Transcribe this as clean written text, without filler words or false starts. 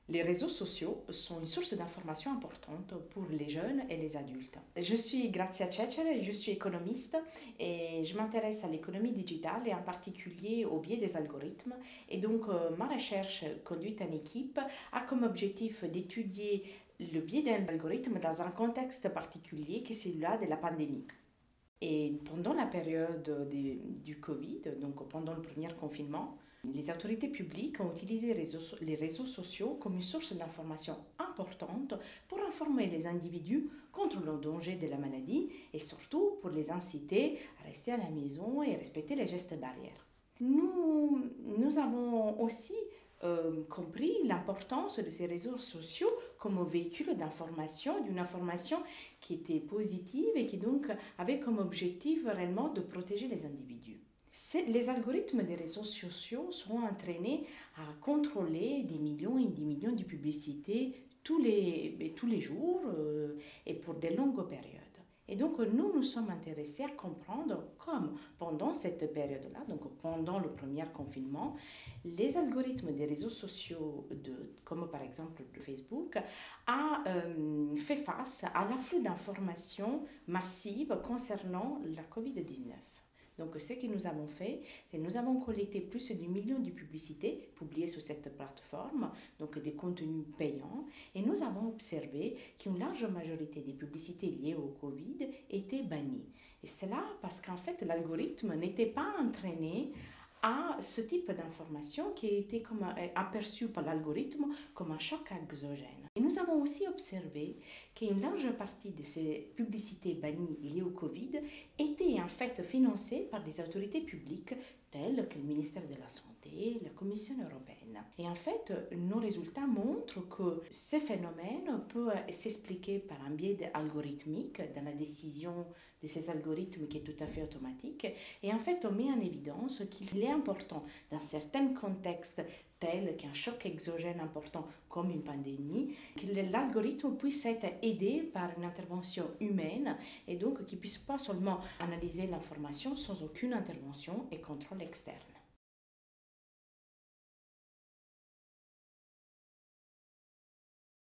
Les réseaux sociaux sont une source d'information importante pour les jeunes et les adultes. Je suis Grazia Cecere, je suis économiste et je m'intéresse à l'économie digitale et en particulier au biais des algorithmes. Et donc ma recherche conduite en équipe a comme objectif d'étudier le biais d'un algorithme dans un contexte particulier qui est celui-là de la pandémie. Et pendant la période du Covid, donc pendant le premier confinement, les autorités publiques ont utilisé les réseaux sociaux comme une source d'information importante pour informer les individus contre le danger de la maladie et surtout pour les inciter à rester à la maison et respecter les gestes barrières. Nous avons aussi compris l'importance de ces réseaux sociaux comme véhicule d'information, d'une information qui était positive et qui donc avait comme objectif réellement de protéger les individus. Les algorithmes des réseaux sociaux seront entraînés à contrôler des millions et des millions de publicités tous les jours et pour de longues périodes. Et donc, nous sommes intéressés à comprendre comment, pendant cette période-là, donc pendant le premier confinement, les algorithmes des réseaux sociaux, comme par exemple de Facebook, a fait face à l'afflux d'informations massives concernant la COVID-19. Donc, ce que nous avons fait, c'est que nous avons collecté plus de 1 million de publicités publiées sur cette plateforme, donc des contenus payants, et nous avons observé qu'une large majorité des publicités liées au Covid étaient bannies. Et cela parce qu'en fait, l'algorithme n'était pas entraîné à ce type d'information qui a été aperçu par l'algorithme comme un choc exogène. Et nous avons aussi observé qu'une large partie de ces publicités bannies liées au Covid étaient en fait financées par des autorités publiques telles que le ministère de la Santé, la Commission européenne. Et en fait, nos résultats montrent que ce phénomène peut s'expliquer par un biais algorithmique dans la décision de ces algorithmes qui est tout à fait automatique. Et en fait, on met en évidence qu'il est important dans certains contextes tels qu'un choc exogène important comme une pandémie, que l'algorithme puisse être aidé par une intervention humaine et donc qu'il ne puisse pas seulement analyser l'information sans aucune intervention et contrôle externe.